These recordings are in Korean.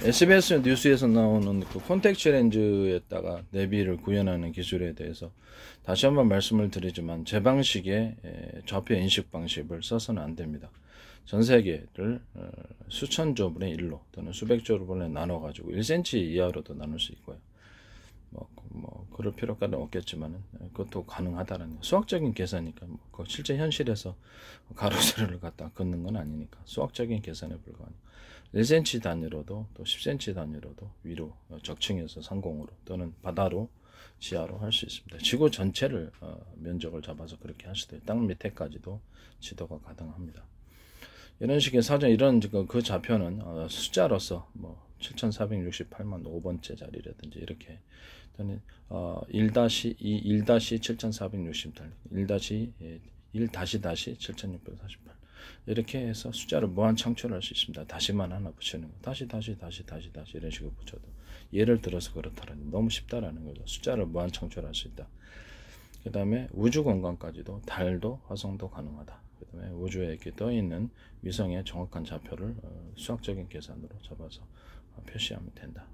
SBS 뉴스에서 나오는 그 콘택트 렌즈에다가 내비를 구현하는 기술에 대해서 다시 한번 말씀을 드리지만 제 방식의 좌표 인식 방식을 써서는 안 됩니다. 전 세계를 수천 조분의 1로 또는 수백 조분에 나눠 가지고 1cm 이하로도 나눌 수 있고요. 그럴 필요까지는 없겠지만 그것도 가능하다는 수학적인 계산이니까 실제 현실에서 가로 세로를 갖다 긋는 건 아니니까 수학적인 계산에 불과하니까 1cm 단위로도 또 10cm 단위로도 위로 적층에서 상공으로 또는 바다로 지하로 할 수 있습니다. 지구 전체를 면적을 잡아서 그렇게 할 수도 있고 땅 밑에까지도 지도가 가능합니다. 이런 식의 사전 이런 그 좌표는 숫자로서 7468만 5번째 자리라든지 이렇게 또는 1-2 1-7468 1-1-7648 이렇게 해서 숫자를 무한 창출할 수 있습니다. 다시만 하나 붙이는 거. 다시 이런 식으로 붙여도 예를 들어서 그렇다라는 너무 쉽다라는 거죠. 숫자를 무한 창출할 수 있다. 그 다음에 우주 공간까지도 달도 화성도 가능하다. 그 다음에 우주에 이렇게 떠 있는 위성의 정확한 좌표를 수학적인 계산으로 잡아서 표시하면 된다.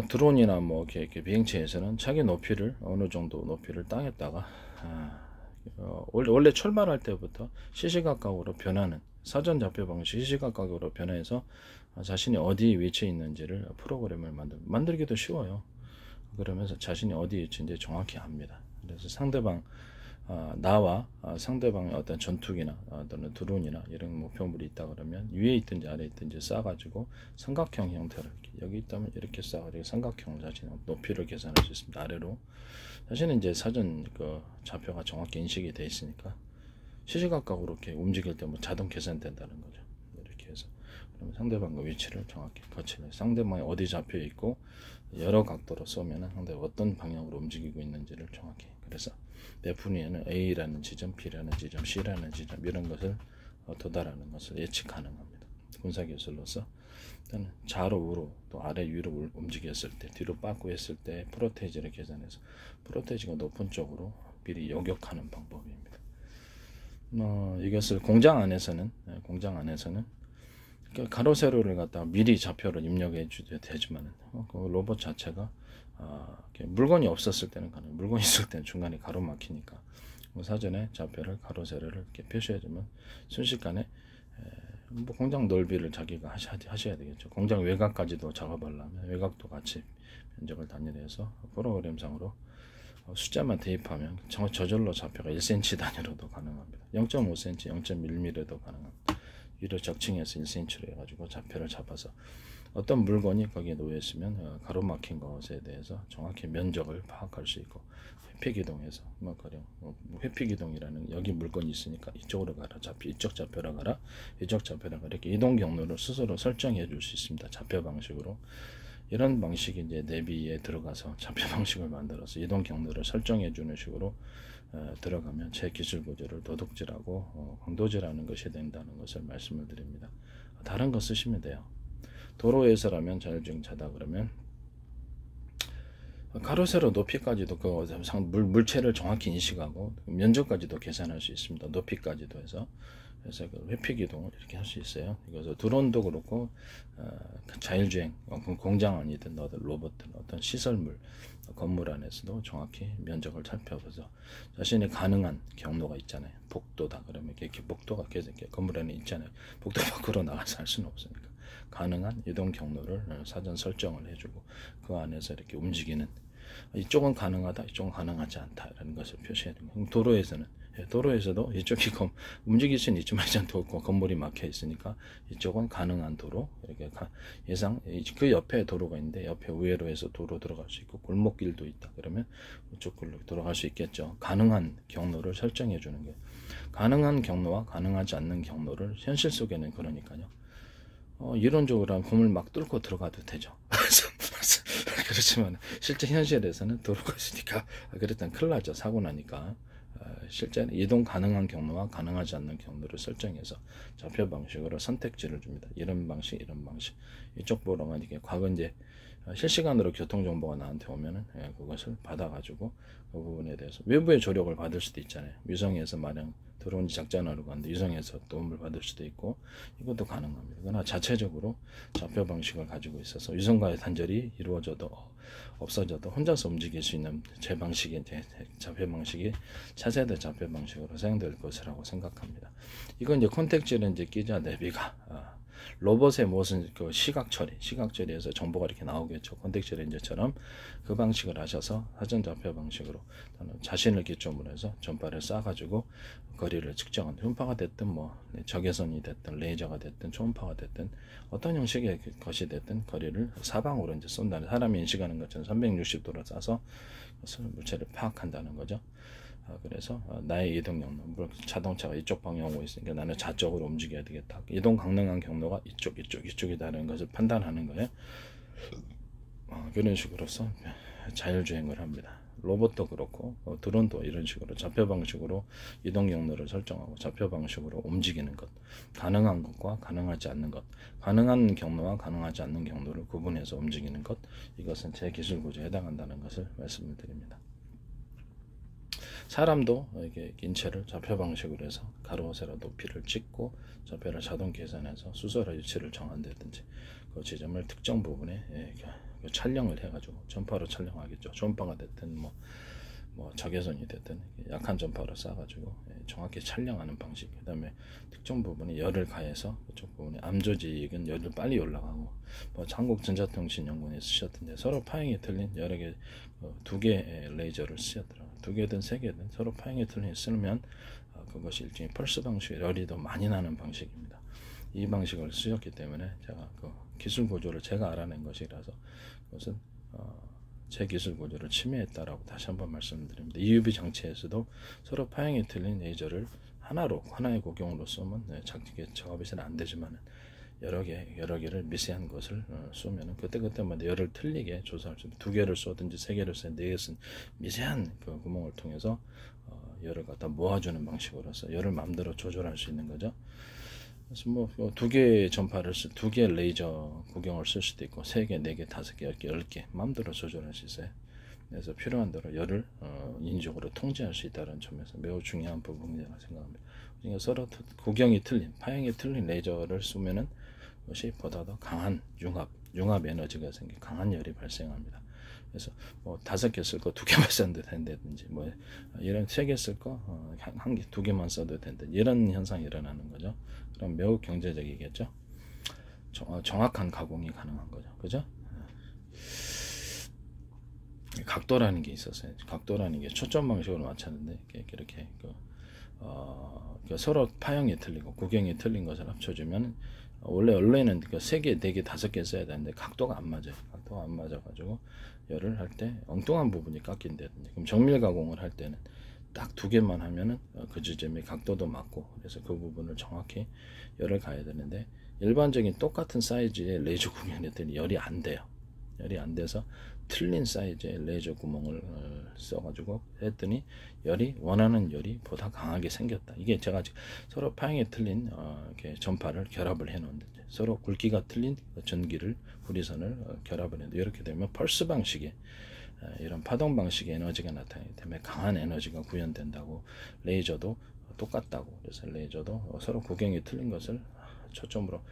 드론이나 이렇게 비행체에서는 자기 높이를 어느 정도 높이를 땅에다가 원래 출발할 때부터 시시각각으로 변하는 사전 좌표 방식 시시각각으로 변해서 자신이 어디 위치에 있는지를 프로그램을 만들기도 쉬워요. 그러면서 자신이 어디 위치인지 정확히 압니다. 그래서 상대방 나와 상대방의 어떤 전투기나 또는 드론이나 이런 목표물이 있다 그러면 위에 있든지 아래에 있든지 쏴가지고 삼각형 형태로 여기 있다면 이렇게 쏴가지고 삼각형 자신의 높이를 계산할 수 있습니다. 아래로 사실은 이제 사전 그 좌표가 정확히 인식이 돼 있으니까 시시각각으로 이렇게 움직일 때 자동 계산된다는 거죠. 이렇게 해서 그러면 상대방의 위치를 정확히 거치는 상대방이 어디 잡혀 있고 여러 각도로 쏘면 상대가 어떤 방향으로 움직이고 있는지를 정확히 그래서 내 분위에는 A라는 지점, B라는 지점, C라는 지점 이런 것을 도달하는 것을 예측 가능합니다. 군사기술로서 일단 좌로 우로 또 아래 위로 움직였을 때 뒤로 빠꾸 했을 때 프로테이지를 계산해서 프로테이지가 높은 쪽으로 미리 요격하는 방법입니다. 이것을 공장 안에서는 가로 세로를 갖다가 미리 좌표를 입력해 줘야 되지만 그 로봇 자체가 물건이 없었을 때는 가능, 물건이 있을 때는 중간에 가로막히니까 사전에 좌표를 가로 세로를 이렇게 표시해주면 순식간에 공장 넓이를 자기가 하셔야 되겠죠. 공장 외곽까지도 작업하려면 외곽도 같이 면적을 단위로해서 프로그램상으로 숫자만 대입하면 저절로 좌표가 1cm 단위로도 가능합니다. 0.5cm, 0.1mm도 가능합니다. 위로 적층해서 1cm로 해가지고 좌표를 잡아서 어떤 물건이 거기에 놓여 있으면 가로막힌 것에 대해서 정확히 면적을 파악할 수 있고 회피기동해서 회피기동이라는 여기 물건이 있으니까 이쪽으로 가라 이쪽 좌표로 가라 이쪽 좌표로 가라 이렇게 이동 경로를 스스로 설정해 줄 수 있습니다. 좌표 방식으로 이런 방식이 이제 내비에 들어가서 좌표 방식을 만들어서 이동 경로를 설정해 주는 식으로 들어가면 제 기술 구조를 도둑질하고 강도질하는 것이 된다는 것을 말씀을 드립니다. 다른 거 쓰시면 돼요. 도로에서라면 자율주행차다 그러면 가로 세로 높이까지도 그 물체를 정확히 인식하고 면적까지도 계산할 수 있습니다. 높이까지도 해서 그래서 그 회피기동을 이렇게 할 수 있어요. 그래서 드론도 그렇고 자율주행 공장 안이든 어떤 로봇든 어떤 시설물 건물 안에서도 정확히 면적을 살펴보서 자신이 가능한 경로가 있잖아요. 복도다 그러면 이렇게 복도가 계속 건물 안에 있잖아요. 복도 밖으로 나가서 할 수는 없으니까 가능한 이동 경로를 사전 설정을 해주고 그 안에서 이렇게 움직이는 이쪽은 가능하다 이쪽은 가능하지 않다라는 것을 표시해야 됩니다. 도로에서도 이쪽이 움직일 수는 있지만 건물이 막혀 있으니까 이쪽은 가능한 도로 이렇게 예상 그 옆에 도로가 있는데 옆에 우회로 해서 도로 들어갈 수 있고 골목길도 있다 그러면 이쪽 길로 들어갈 수 있겠죠. 가능한 경로를 설정해 주는 거예요. 가능한 경로와 가능하지 않는 경로를 현실 속에는 그러니까요. 이론적으로 하면 건물 막 뚫고 들어가도 되죠. 그렇지만 실제 현실에서는 도로가 있으니까 그랬더니 큰일 나죠. 사고 나니까. 실제는 이동 가능한 경로와 가능하지 않는 경로를 설정해서 좌표 방식으로 선택지를 줍니다. 이런 방식, 이런 방식. 이쪽 보러만 이게 과거 이제 실시간으로 교통 정보가 나한테 오면은 그것을 받아가지고 그 부분에 대해서 외부의 조력을 받을 수도 있잖아요. 위성에서 마냥 드론이 작전하러 가는데 위성에서 도움을 받을 수도 있고 이것도 가능합니다. 그러나 자체적으로 좌표 방식을 가지고 있어서 위성과의 단절이 이루어져도 없어져도 혼자서 움직일 수 있는 제 방식의 좌표 방식이 차세대 좌표 방식으로 사용될 것이라고 생각합니다. 이건 이제 콘택트 렌즈 끼자 내비가 로봇의 무슨 그 시각 처리에서 정보가 이렇게 나오겠죠. 콘택트 렌즈처럼 그 방식을 하셔서 사전 좌표 방식으로 자신을 기점으로 해서 전파를 쏴가지고 거리를 측정한 흉파가 됐든 뭐 적외선이 됐든 레이저가 됐든 초음파가 됐든 어떤 형식의 것이 됐든 거리를 사방으로 이제 쏜다는, 사람이 인식하는 것처럼 360도로 쏴서 물체를 파악한다는 거죠. 그래서 나의 이동 경로, 자동차가 이쪽 방향 오고 있으니까 나는 좌쪽으로 움직여야 되겠다. 이동 가능한 경로가 이쪽이다라는 것을 판단하는 거예요. 그런 식으로서 자율주행을 합니다. 로봇도 그렇고 드론도 이런 식으로 좌표 방식으로 이동 경로를 설정하고 좌표 방식으로 움직이는 것, 가능한 것과 가능하지 않는 것, 가능한 경로와 가능하지 않는 경로를 구분해서 움직이는 것, 이것은 제 기술 구조에 해당한다는 것을 말씀을 드립니다. 사람도 이게 인체를 좌표 방식으로 해서 가로 세로 높이를 찍고 좌표를 자동 계산해서 수소라 위치를 정한다든지 그 지점을 특정 부분에 촬영을 해가지고 전파로 촬영하겠죠. 초음파가 됐든 뭐 적외선이 됐든 약한 전파로 쏴가지고 정확히 촬영하는 방식. 그 다음에 특정 부분에 열을 가해서 그쪽 부분에 암조직은 열을 빨리 올라가고, 한국전자통신연구원에 쓰셨던데 서로 파형이 틀린 여러 개 두 개의 레이저를 쓰셨더라고요. 두 개든 세 개든 서로 파형이 틀린 쓰면 그것이 일종의 펄스 방식의 열이 더 많이 나는 방식입니다. 이 방식을 쓰셨기 때문에 제가 그 기술 구조를 제가 알아낸 것이라서 그것은 제 기술 구조를 침해했다라고 다시 한번 말씀드립니다. EUV 장치에서도 서로 파형이 틀린 레이저를 하나의 고경으로 쏘면 작업이 잘 안 되지만 여러 개를 미세한 것을 쏘면 그때마다 열을 틀리게 조사할 수 있습니다. 두 개를 쏘든지 세 개를 쏘든 네 개 쓴 미세한 그 구멍을 통해서 열을 갖다 모아주는 방식으로서 열을 마음대로 조절할 수 있는 거죠. 그래서 두 개의 전파를 두 개의 레이저 구경을 쓸 수도 있고, 세 개, 네 개, 다섯 개, 10개, 10개 마음대로 조절할 수 있어요. 그래서 필요한 대로 열을 인위적으로 통제할 수 있다는 점에서 매우 중요한 부분이라고 생각합니다. 그러니까 서로 구경이 틀린, 파형이 틀린 레이저를 쏘면은 것이 보다 더 강한 융합 에너지가 생겨 강한 열이 발생합니다. 그래서 5개 쓸 거 2개만 써도 된다든지 이런 3개 쓸 거 1개, 2개만 써도 된다, 이런 현상이 일어나는 거죠. 그럼 매우 경제적이겠죠. 정확한 가공이 가능한 거죠. 그죠? 각도라는 게 있었어요. 각도라는 게 초점 방식으로 맞췄는데 이렇게 서로 파형이 틀리고 구경이 틀린 것을 합쳐주면 원래는 3개, 4개, 5개 써야 되는데 각도가 안 맞아요. 각도가 안 맞아가지고 열을 할 때 엉뚱한 부분이 깎인다든지, 그럼 정밀 가공을 할 때는 딱 2개만 하면은 그 지점의 각도도 맞고, 그래서 그 부분을 정확히 열을 가야 되는데 일반적인 똑같은 사이즈의 레이저 구멍이 했더니 열이 안 돼요. 열이 안 돼서 틀린 사이즈의 레이저 구멍을 써가지고 했더니 원하는 열이 보다 강하게 생겼다. 이게 제가 서로 파형이 틀린 이렇게 전파를 결합을 해놓는데 서로 굵기가 틀린 전기를 후리선을 결합을 했는데, 이렇게 되면 펄스 방식의 이런 파동 방식의 에너지가 나타나기 때문에 강한 에너지가 구현된다고, 레이저도 똑같다고, 그래서 레이저도 서로 구경이 틀린 것을 초점으로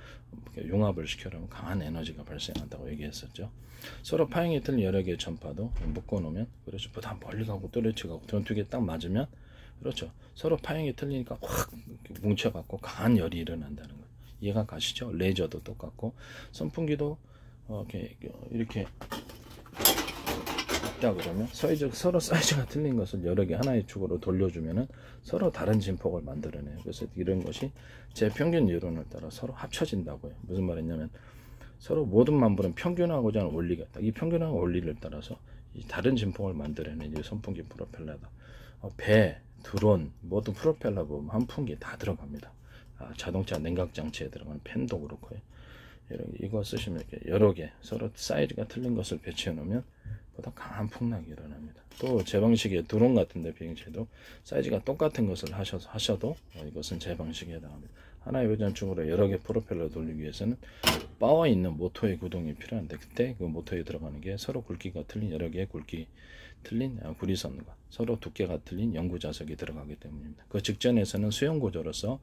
융합을 시켜놓으면 강한 에너지가 발생한다고 얘기했었죠. 서로 파형이 틀린 여러 개의 전파도 묶어 놓으면, 그렇죠, 보다 멀리 가고 뚜렷이 가고 돈 2개 딱 맞으면, 그렇죠, 서로 파형이 틀리니까 확 뭉쳐갖고 강한 열이 일어난다는 거예요. 이해가 가시죠? 레이저도 똑같고 선풍기도 이렇게 있다 그러면 서로 사이즈가 틀린 것을 여러 개 하나의 축으로 돌려주면은 서로 다른 진폭을 만들어내요. 그래서 이런 것이 재평균 이론을 따라 서로 합쳐진다고요. 무슨 말이냐면 서로 모든 만물은 평균하고자 하는 원리가 있다. 이 평균하고 원리를 따라서 이 다른 진폭을 만들어내는 이 선풍기 프로펠러다. 배, 드론, 모든 프로펠러 보면 환풍기 다 들어갑니다. 자동차 냉각 장치에 들어가는 팬도 그렇고요. 이거 쓰시면 이렇게 여러 개 서로 사이즈가 틀린 것을 배치해 놓으면 보다 강한 풍락이 일어납니다. 또 제 방식의 드론 같은데 비행체도 사이즈가 똑같은 것을 하셔도 이것은 제 방식에 해당합니다. 하나의 회전축으로 여러 개 프로펠러 돌리기 위해서는 파워 있는 모터의 구동이 필요한데, 그때 그 모터에 들어가는 게 서로 굵기가 틀린 여러 개의 굵기 틀린 구리선과 서로 두께가 틀린 연구자석이 들어가기 때문입니다. 그 직전에서는 수용 구조로서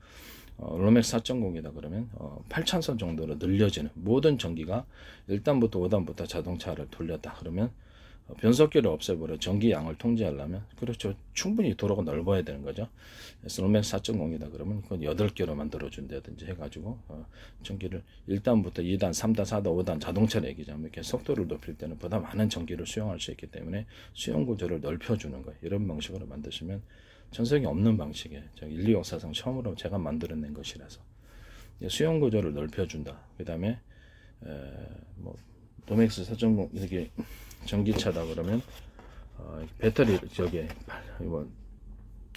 로맥스 4.0이다 그러면 8,000선 정도로 늘려지는 모든 전기가 1단부터 5단부터 자동차를 돌렸다 그러면 변속기를 없애버려 전기 양을 통제하려면, 그렇죠, 충분히 도로가 넓어야 되는 거죠. 그래서 로맥스 4.0이다 그러면 그건 8개로 만들어 준다든지 해가지고 전기를 1단부터 2단 3단 4단 5단 자동차를 얘기하자면 이렇게 속도를 높일 때는 보다 많은 전기를 수용할 수 있기 때문에 수용 구조를 넓혀주는 거예요. 이런 방식으로 만드시면 전석이 없는 방식이에요. 인류 역사상 처음으로 제가 만들어낸 것이라서 수용 구조를 넓혀준다. 그 다음에 뭐 로맥스 4.0 이렇게 전기차다 그러면 배터리 저기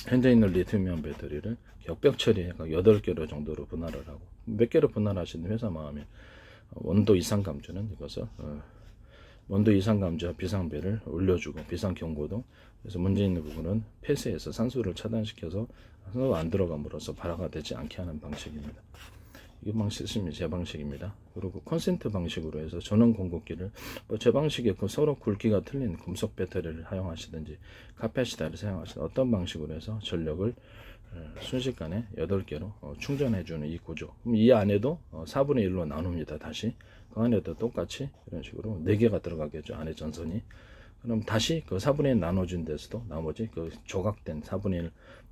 현재 있는 리튬이온 배터리를 격벽 처리해가 8개로 정도로 분할을 하고, 몇 개로 분할하시는 회사 마음에 원도 이상 감지는 이것을 원도 이상 감지와 비상배를 올려주고 비상 경고도, 그래서 문제 있는 부분은 폐쇄해서 산소를 차단시켜서 산소가 안 들어감으로써 발화가 되지 않게 하는 방식입니다. 이 방식 쓰시면 제 방식입니다. 그리고 콘센트 방식으로 해서 전원 공급기를 제 방식에 그 서로 굵기가 틀린 금속 배터리를 사용하시든지 카패시터를 사용하시든 어떤 방식으로 해서 전력을 순식간에 8개로 충전해주는 이 구조. 그럼 이 안에도 4분의 1로 나눕니다. 다시 그 안에도 똑같이 이런 식으로 4개가 들어가겠죠. 안에 전선이. 그럼 다시 그 4분의 1 나눠준 데서도 나머지 그 조각된 4분의 1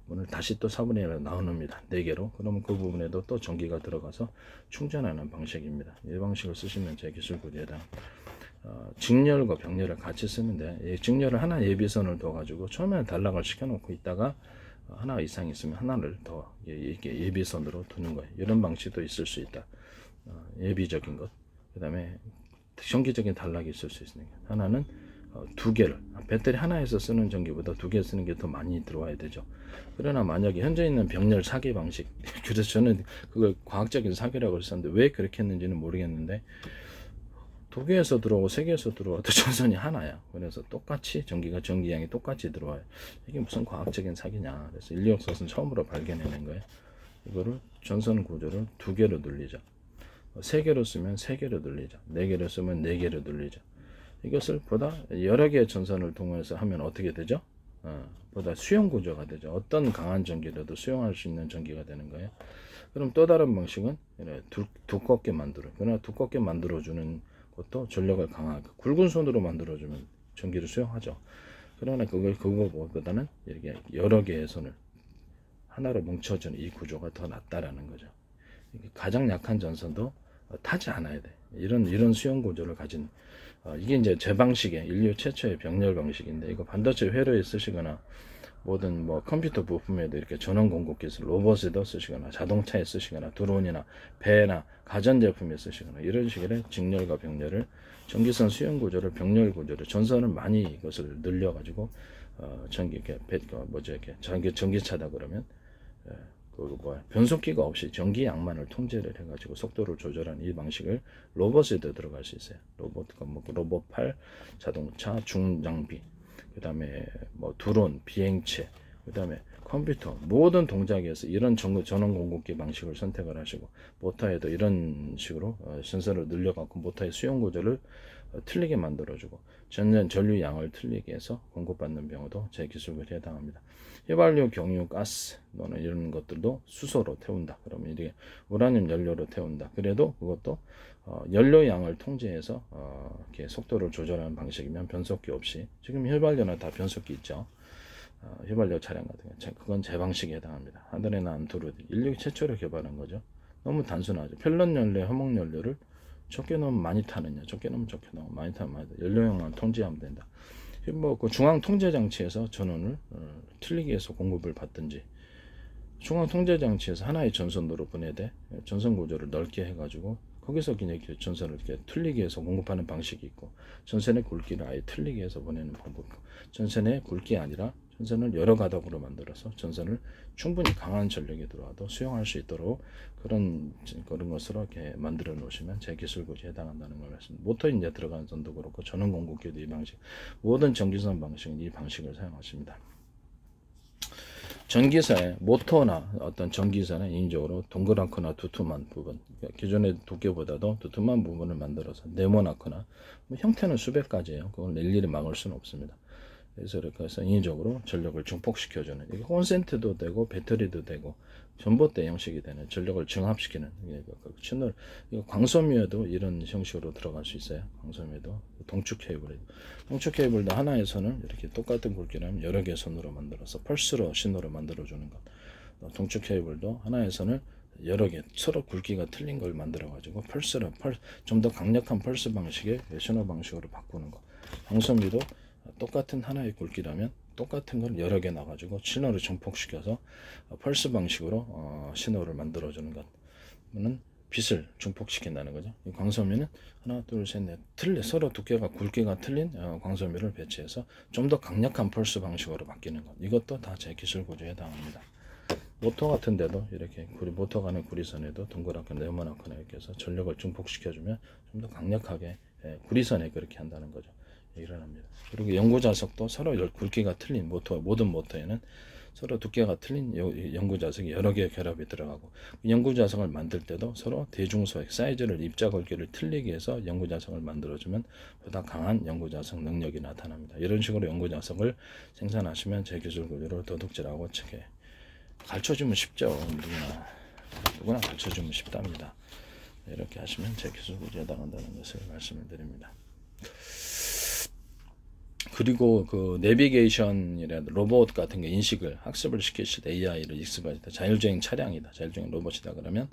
오늘 다시 또 4분의 1로 나눕니다. 4개로. 그러면 그 부분에도 또 전기가 들어가서 충전하는 방식입니다. 이 방식을 쓰시면 제 기술구조에 대한 직렬과 병렬을 같이 쓰는데, 이 직렬을 하나 예비선을 둬가지고 처음에는 단락을 시켜놓고 있다가 하나 이상 있으면 하나를 더 이렇게 예비선으로 두는 거예요. 이런 방식도 있을 수 있다. 예비적인 것. 그 다음에 정기적인 단락이 있을 수 있으니까 하나는 2개를 배터리 하나에서 쓰는 전기보다 2개 쓰는 게 더 많이 들어와야 되죠. 그러나 만약에 현재 있는 병렬 사기 방식, 그래서 저는 그걸 과학적인 사기라고 했었는데 왜 그렇게 했는지는 모르겠는데 2개에서 들어오고 3개에서 들어와도 전선이 하나야. 그래서 똑같이 전기양이 똑같이 들어와요. 이게 무슨 과학적인 사기냐. 그래서 인류 역사에서는 처음으로 발견해낸 거예요. 이거를 전선 구조를 2개로 늘리자. 3개로 쓰면 3개로 늘리자. 4개로 쓰면 4개로 늘리자. 이것을 보다 여러 개의 전선을 동원해서 하면 어떻게 되죠? 보다 수용 구조가 되죠. 어떤 강한 전기라도 수용할 수 있는 전기가 되는 거예요. 그럼 또 다른 방식은 두껍게 만들어. 그러나 두껍게 만들어주는 것도 전력을 강하게 굵은 손으로 만들어주면 전기를 수용하죠. 그러나 그거보다는 이렇게 여러 개의 손을 하나로 뭉쳐주는 이 구조가 더 낫다라는 거죠. 가장 약한 전선도 타지 않아야 돼. 이런 수용 구조를 가진 이게 이제 제 방식의 인류 최초의 병렬 방식인데, 이거 반도체 회로에 쓰시거나 모든 뭐 컴퓨터 부품에도 이렇게 전원 공급기에서 로봇에도 쓰시거나 자동차에 쓰시거나 드론이나 배나 가전제품에 쓰시거나 이런 식의 직렬과 병렬을 전기선 수용 구조를 병렬 구조를 전선을 많이 이것을 늘려 가지고 전기차다 그러면 변속기가 없이 전기 양만을 통제를 해가지고 속도를 조절하는 이 방식을 로봇에도 들어갈 수 있어요. 로봇 팔, 자동차, 중장비, 그 다음에 뭐 드론, 비행체, 그 다음에 컴퓨터 모든 동작에서 이런 전원 공급기 방식을 선택을 하시고, 모터에도 이런 식으로 전선을 늘려갖고 모터의 수용 구조를 틀리게 만들어주고 전류 양을 틀리게 해서 공급받는 경우도 제 기술에 해당합니다. 휘발유, 경유, 가스 또는 이런 것들도 수소로 태운다. 그러면 이게 우라늄 연료로 태운다. 그래도 그것도 연료 양을 통제해서 이렇게 속도를 조절하는 방식이면 변속기 없이, 지금 휘발유는 다 변속기 있죠. 휘발유 차량 같은 거, 그건 제 방식에 해당합니다. 하늘에 난 두루 인류 최초로 개발한 거죠. 너무 단순하죠. 펠런 연료, 화목 연료를 적게 넣으면 많이 타느냐, 적게 넣으면 적게 넣으면 많이 타면 많이 타. 연료량만 통제하면 된다. 뭐 그 중앙 통제 장치에서 전원을 틀리게 해서 공급을 받든지, 중앙 통제 장치에서 하나의 전선으로 분해돼 전선 구조를 넓게 해가지고 거기서 그냥 이렇게 전선을 이렇게 틀리게 해서 공급하는 방식이 있고, 전선의 굵기를 아예 틀리게 해서 보내는 방법. 전선의 굵기 아니라 전선을 여러 가닥으로 만들어서 전선을 충분히 강한 전력이 들어와도 수용할 수 있도록 그런 것으로 이렇게 만들어 놓으시면 제 기술구조에 해당한다는 걸 말씀드립니다. 모터 이제 들어가는 선도 그렇고 전원 공급기도 이 방식, 모든 전기선 방식은 이 방식을 사용하십니다. 전기선의 모터나 어떤 전기선은 인위적으로 동그랗거나 두툼한 부분, 그러니까 기존의 두께보다도 두툼한 부분을 만들어서 네모나거나 뭐 형태는 수백 가지예요. 그걸 일일이 막을 수는 없습니다. 그래서 이렇게 해서 인위적으로 전력을 증폭시켜주는, 이게 콘센트도 되고 배터리도 되고 전봇대 형식이 되는, 전력을 증합시키는 채널. 이거 광섬유에도 이런 형식으로 들어갈 수 있어요. 광섬유에도 동축 케이블도 하나의 선을 이렇게 똑같은 굵기라면 여러 개의 선으로 만들어서 펄스로 신호를 만들어주는 것. 동축 케이블도 하나의 선을 여러 개 서로 굵기가 틀린 걸 만들어 가지고 좀 더 강력한 펄스 방식의 신호 방식으로 바꾸는 것. 광섬유도 똑같은 하나의 굵기라면 똑같은 걸 여러 개 나가지고 신호를 증폭시켜서 펄스 방식으로 신호를 만들어주는 것은 빛을 증폭시킨다는 거죠. 이 광섬유는 하나, 둘, 셋, 넷 서로 두께가 굵기가 틀린 광섬유를 배치해서 좀 더 강력한 펄스 방식으로 바뀌는 것. 이것도 다 제 기술 구조에 해당합니다. 모터 같은 데도 이렇게 모터 가는 구리선에도 동그랗게 네모나거나 이렇게 해서 전력을 증폭시켜주면 좀 더 강력하게 구리선에 그렇게 한다는 거죠. 일어납니다. 그리고 연구자석도 서로 굵기가 틀린 모든 모터에는 서로 두께가 틀린 연구자석이 여러 개의 결합이 들어가고, 연구자석을 만들 때도 서로 대중소액 사이즈를 입자 굵기를 틀리게 해서 연구자석을 만들어주면 보다 강한 연구자석 능력이 나타납니다. 이런 식으로 연구자석을 생산하시면 제 기술 구조를 도둑질하고 측에 가르쳐주면 쉽죠. 누구나 가르쳐주면 쉽답니다. 이렇게 하시면 제 기술 구조에 해당한다는 것을 말씀을 드립니다. 그리고 그 내비게이션이라든 로봇 같은 게 인식을 학습을 시키실 때 AI를 익숙할 때 자율주행 차량이다, 자율주행 로봇이다 그러면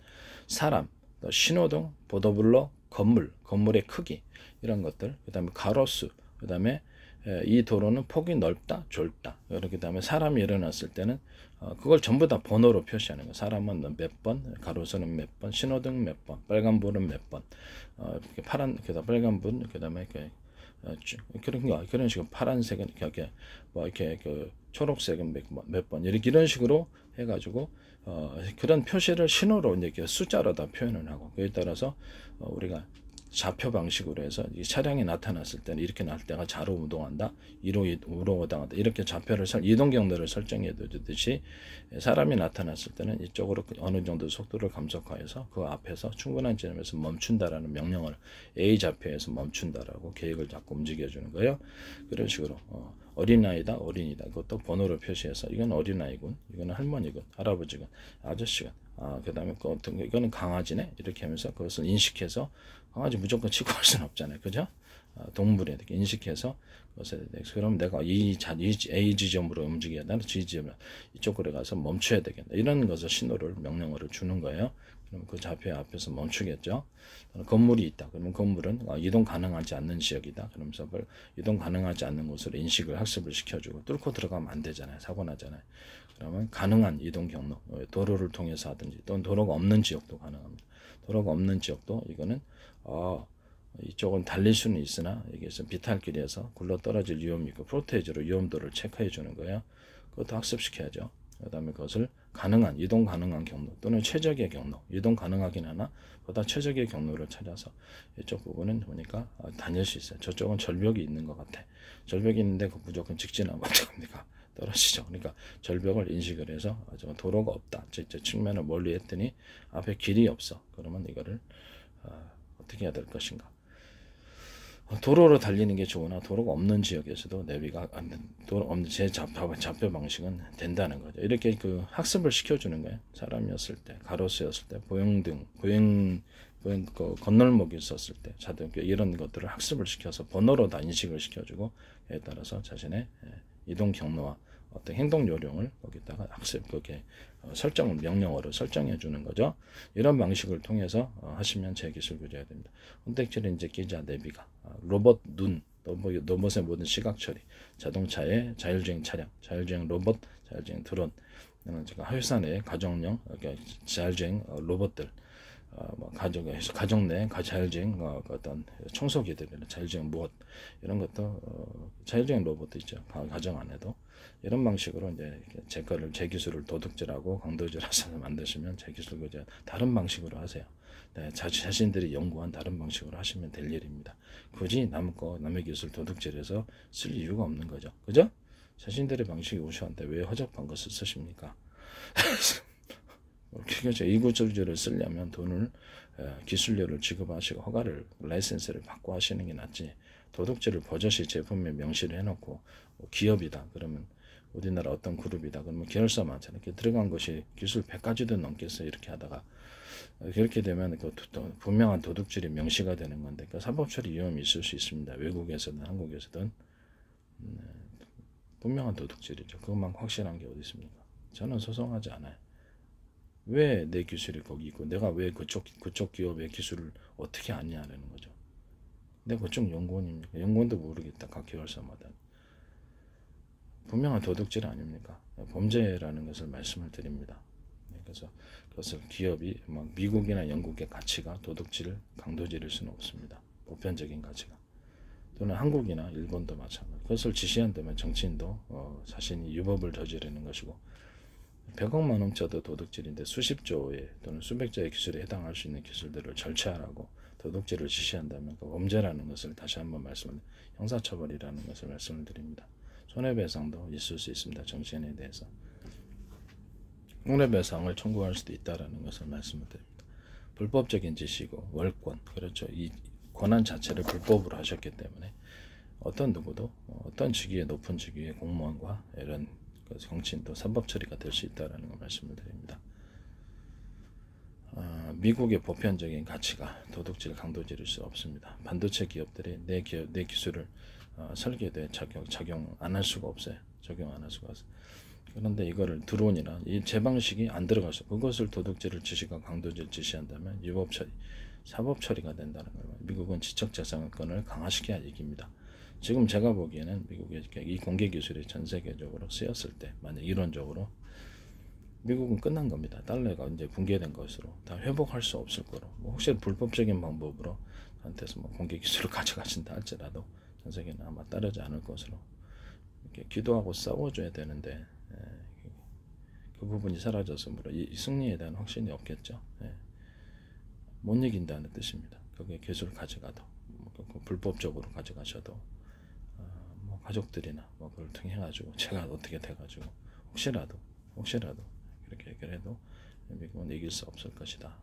사람, 또 신호등, 보도블록, 건물의 크기 이런 것들, 그 다음에 가로수, 그 다음에 이 도로는 폭이 넓다, 좁다, 이렇게 다음에 사람이 일어났을 때는 그걸 전부 다 번호로 표시하는 거예요. 사람은 몇 번, 가로수는 몇 번, 신호등 몇 번, 빨간불은 몇 번, 이렇게 파란, 그다음 빨간불, 그다음에 그런 식으로 파란색은 이렇게 그 초록색은 몇 번 이런 식으로 해가지고 그런 표시를 신호로 이제 숫자로 다 표현을 하고, 그에 따라서 우리가 좌표 방식으로 해서 이 차량이 나타났을 때는 이렇게 날 때가 좌로 운동한다, 우로 운동한다, 이렇게 좌표를 이동 경로를 설정해 두듯이 사람이 나타났을 때는 이쪽으로 어느 정도 속도를 감속하여서 그 앞에서 충분한 지점에서 멈춘다라는 명령을 A 좌표에서 멈춘다라고 계획을 잡고 움직여주는 거예요. 그런 식으로 어린아이다, 어린이다, 그것도 번호로 표시해서 이건 어린아이군, 이거는 할머니군, 할아버지군, 아저씨군, 그 다음에 이거는 강아지네, 이렇게 하면서 그것을 인식해서, 강아지 무조건 치고 할 수는 없잖아요, 그죠? 동물에 이렇게 인식해서 그것에 대해서, 그럼 내가 이 A 지점으로 움직여야 되나, G 지점 이쪽으로 가서 멈춰야 되겠다, 이런 것을 신호를 명령어를 주는 거예요. 그럼 그 좌표 앞에서 멈추겠죠. 건물이 있다, 그러면 건물은 이동 가능하지 않는 지역이다, 그러면서 이동 가능하지 않는 곳으로 인식을 학습을 시켜주고, 뚫고 들어가면 안 되잖아요, 사고 나잖아요. 그러면 가능한 이동 경로, 도로를 통해서 하든지 또는 도로가 없는 지역도 가능합니다. 도로가 없는 지역도 이거는 이쪽은 달릴 수는 있으나 이게 비탈길이어서 굴러 떨어질 위험이 있고 프로테이저로 위험도를 체크해 주는 거예요. 그것도 학습시켜야죠. 그 다음에 그것을 이동 가능한 경로 또는 최적의 경로, 이동 가능하긴 하나 보다 최적의 경로를 찾아서, 이쪽 부분은 보니까 다닐 수 있어요. 저쪽은 절벽이 있는 것 같아. 절벽이 있는데 그 무조건 직진하면 어떡합니까? 떨어지죠. 그러니까 절벽을 인식을 해서 도로가 없다, 저 측면을 멀리 했더니 앞에 길이 없어. 그러면 이거를 어떻게 해야 될 것인가. 도로로 달리는 게 좋으나 도로가 없는 지역에서도 내비가 도로 없는 제 좌표 방식은 된다는 거죠. 이렇게 그 학습을 시켜주는 거예요. 사람이었을 때, 가로수였을 때, 건널목이 있었을 때, 자동차 이런 것들을 학습을 시켜서 번호로 다 인식을 시켜주고, 그에 따라서 자신의 이동 경로와 어떤 행동 요령을 거기다가 그렇게 명령어로 설정해 주는 거죠. 이런 방식을 통해서 하시면 제 기술 구조가 됩니다. 선택지는 이제 기자, 내비가, 로봇 눈, 로봇의 모든 시각 처리, 자동차의 자율주행 차량, 자율주행 로봇, 자율주행 드론, 회사 내 가정용 자율주행 로봇들, 가정 내 자율주행 어떤 청소기들이나 자율주행 무엇, 이런 것도 자율주행 로봇도 있죠. 가정 안에도 이런 방식으로 이제 제 기술을 도둑질하고 강도질해서 만드시면 제 기술 구조 다른 방식으로 하세요. 네, 자신들이 연구한 다른 방식으로 하시면 될 일입니다. 굳이 남의 기술 도둑질해서 쓸 이유가 없는 거죠. 그죠? 자신들의 방식이 우수한데 왜 허접한 것을 쓰십니까? 그래서 이구절절을 쓰려면 돈을 기술료를 지급하시고 허가를 라이센스를 받고 하시는 게 낫지. 도둑질을 버젓이 제품에 명시를 해놓고 기업이다 그러면 우리나라 어떤 그룹이다 그러면 계열사 많잖아요. 이렇게 들어간 것이 기술 100가지도 넘겠어요. 이렇게 하다가 그렇게 되면 그 분명한 도둑질이 명시가 되는 건데 그 사법처리 위험이 있을 수 있습니다. 외국에서든 한국에서든 분명한 도둑질이죠. 그것만 확실한 게 어디 있습니까? 저는 소송하지 않아요. 왜 내 기술이 거기 있고 내가 왜 그쪽 기업의 기술을 어떻게 아냐라는 거죠. 내가 그쪽 연구원입니까? 연구원도 모르겠다. 각 계열사마다. 분명한 도둑질 아닙니까? 범죄라는 것을 말씀을 드립니다. 그래서 그것을 기업이 막 미국이나 영국의 가치가 도둑질을 강도질일 수는 없습니다. 보편적인 가치가. 또는 한국이나 일본도 마찬가지. 그것을 지시한다면 정치인도 자신이 유법을 저지르는 것이고 100억만 훔쳐도 도둑질인데 수십조의 또는 수백조의 기술에 해당할 수 있는 기술들을 절취하라고 도둑질을 지시한다면 그 범죄라는 것을 다시 한번 형사처벌이라는 것을 말씀을 드립니다. 손해배상도 있을 수 있습니다. 정치인에 대해서. 손해배상을 청구할 수도 있다는 것을 말씀을 드립니다. 불법적인 짓이고 월권, 그렇죠. 이 권한 자체를 불법으로 하셨기 때문에 어떤 누구도 어떤 직위의 높은 직위의 공무원과 이런 정치인도 사법 처리가 될 수 있다는 걸 말씀을 드립니다. 미국의 보편적인 가치가 도둑질, 강도질일 수 없습니다. 반도체 기업들이 내 기술을 설계도에 적용 안 할 수가 없어요. 적용 안 할 수가 없어요. 그런데 이거를 드론이나 제 방식이 안 들어가서 그것을 도둑질을 지시가 강도질 지시한다면 유법 처리, 사법 처리가 된다는 거예요. 미국은 지적재산권을 강화시켜야 얘기입니다. 지금 제가 보기에는 미국의 이 공개 기술이 전 세계적으로 쓰였을 때 만약 이론적으로 미국은 끝난 겁니다. 달러가 이제 붕괴된 것으로 다 회복할 수 없을 거로 혹시 불법적인 방법으로 한테서 공개 기술을 가져가신다 할지라도 전 세계는 아마 따르지 않을 것으로 이렇게 기도하고 싸워줘야 되는데 그 부분이 사라져서 이 승리에 대한 확신이 없겠죠. 못 이긴다는 뜻입니다. 그게 기술을 가져가도 불법적으로 가져가셔도 가족들이나 그걸 통해 가지고 제가 어떻게 돼가지고 혹시라도 그렇게 해결해도 미국은 이길 수 없을 것이다.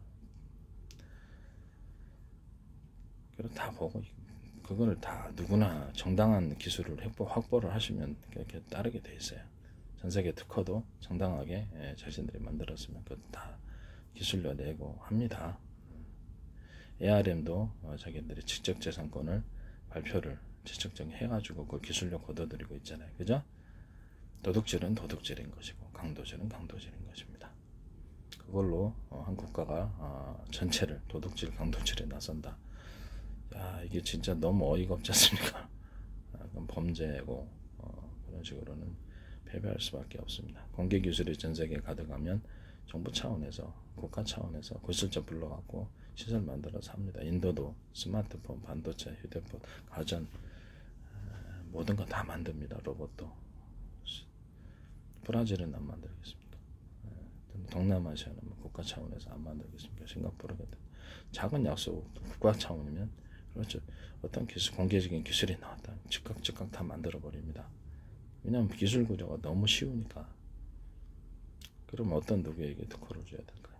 그리고 다 보고 그거를 다 누구나 정당한 기술을 확보를 하시면 그렇게 따르게 돼 있어요. 전 세계 특허도 정당하게 자신들이 만들었으면 그것 다 기술료 내고 합니다. ARM도 자기들이 지적재산권을 발표를 지적정 해가지고 그 기술력 걷어들이고 있잖아요. 그죠? 도둑질은 도둑질인 것이고 강도질은 강도질인 것입니다. 그걸로 한 국가가 전체를 도둑질, 강도질에 나선다. 야, 이게 진짜 너무 어이가 없지 않습니까? 그럼 범죄고 그런 식으로는 패배할 수밖에 없습니다. 공개 기술이 전 세계에 가득하면 정부 차원에서 국가 차원에서 기술자 불러갖고 시설 만들어서 합니다. 인도도 스마트폰, 반도체, 휴대폰, 가전 모든 거 다 만듭니다. 로봇도. 브라질은 안 만들겠습니까? 동남아시아는 국가 차원에서 안 만들겠습니까? 싱가포르 같은 작은 약속 국가 차원이면 그렇죠. 어떤 기술, 공개적인 기술이 나왔다 즉각 다 만들어 버립니다. 왜냐하면 기술 구조가 너무 쉬우니까. 그럼 어떤 누구에게 특허를 줘야 될까요?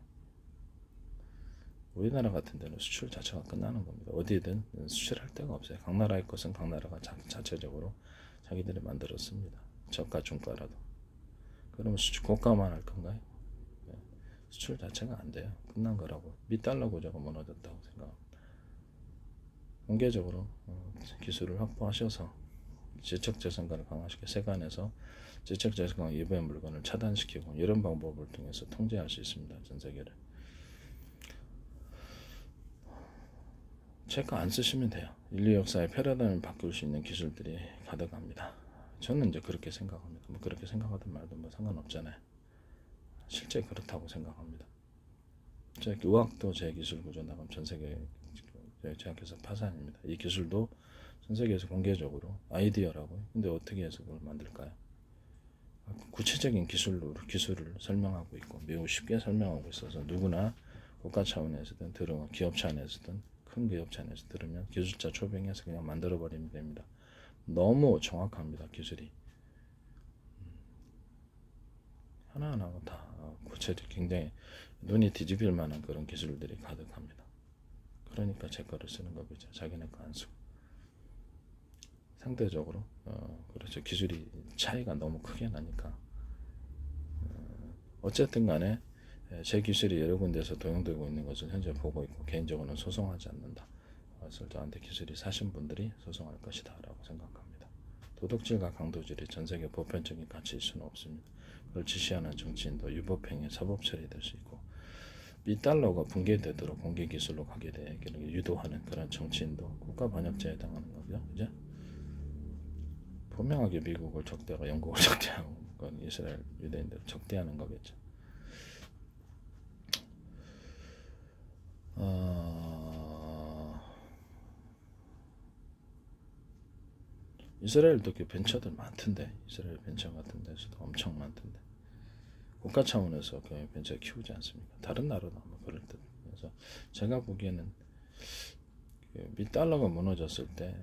우리나라 같은 데는 수출 자체가 끝나는 겁니다. 어디든 수출할 데가 없어요. 각 나라의 것은 각 나라가 자체적으로 자기들이 만들었습니다. 저가 중가라도. 그러면 수출 고가만 할 건가요? 수출 자체가 안 돼요. 끝난 거라고. 미달러 구조가 무너졌다고 생각합니다. 공개적으로 기술을 확보하셔서 지적재산권을 강화시켜 세관에서 지적재산권 위반 물건을 차단시키고 이런 방법을 통해서 통제할 수 있습니다. 전 세계를. 제 거 안 쓰시면 돼요. 인류 역사의 패러다임을 바꿀 수 있는 기술들이 가득합니다. 저는 이제 그렇게 생각합니다. 그렇게 생각하든 말든 상관없잖아요. 실제 그렇다고 생각합니다. 제 의학도 제 기술 구조 나가면 전 세계 제약회사 파산입니다. 이 기술도 전 세계에서 공개적으로 아이디어라고. 근데 어떻게 해서 그걸 만들까요? 구체적인 기술을 설명하고 있고 매우 쉽게 설명하고 있어서 누구나 국가 차원에서든 기업 차원에서든 큰 기업 차원에서 들으면 기술자 초빙해서 그냥 만들어 버리면 됩니다. 너무 정확합니다. 기술이. 하나하나가 다 구체적 굉장히 눈이 뒤집힐 만한 그런 기술들이 가득합니다. 그러니까 제 거를 쓰는 거겠죠. 자기네 거 안 쓰고. 상대적으로 그렇죠. 기술이 차이가 너무 크게 나니까 어쨌든 간에 제 기술이 여러 군데에서 도용되고 있는 것을 현재 보고 있고 개인적으로는 소송하지 않는다. 그래서 저한테 기술이 사신 분들이 소송할 것이다 라고 생각합니다. 도덕질과 강도질이 전세계 보편적인 가치일 수는 없습니다. 그걸 지시하는 정치인도 유법행위, 사법 처리될 수 있고 $달러가 붕괴되도록 공개기술로 가게 되기를 유도하는 그런 정치인도 국가반역죄에 해당하는 거죠. 그죠? 분명하게 미국을 적대하고 영국을 적대하고 그건 이스라엘 유대인들 적대하는 거겠죠. 이스라엘도 그 벤처들 많던데 이스라엘 벤처 같은 데서도 엄청 많던데 국가 차원에서 그 벤처 키우지 않습니까? 다른 나라도 아마 그럴 듯. 그래서 제가 보기에는 그 $달러가 무너졌을 때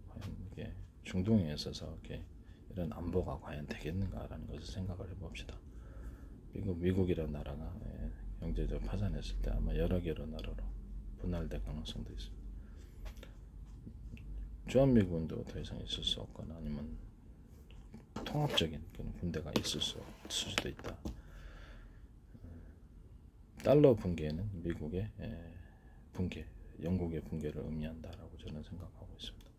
과연 이게 중동에 있어서 이런 안보가 과연 되겠는가라는 것을 생각을 해봅시다. 미국이라는 나라가 경제적 파산했을 때 아마 여러 개로 나라로 분할될 가능성도 있습니다. 주한미군도 더 이상 있을 수 없거나 아니면 통합적인 그런 군대가 있을 수도 있다. 달러 붕괴는 미국의 붕괴, 영국의 붕괴를 의미한다라고 저는 생각하고 있습니다.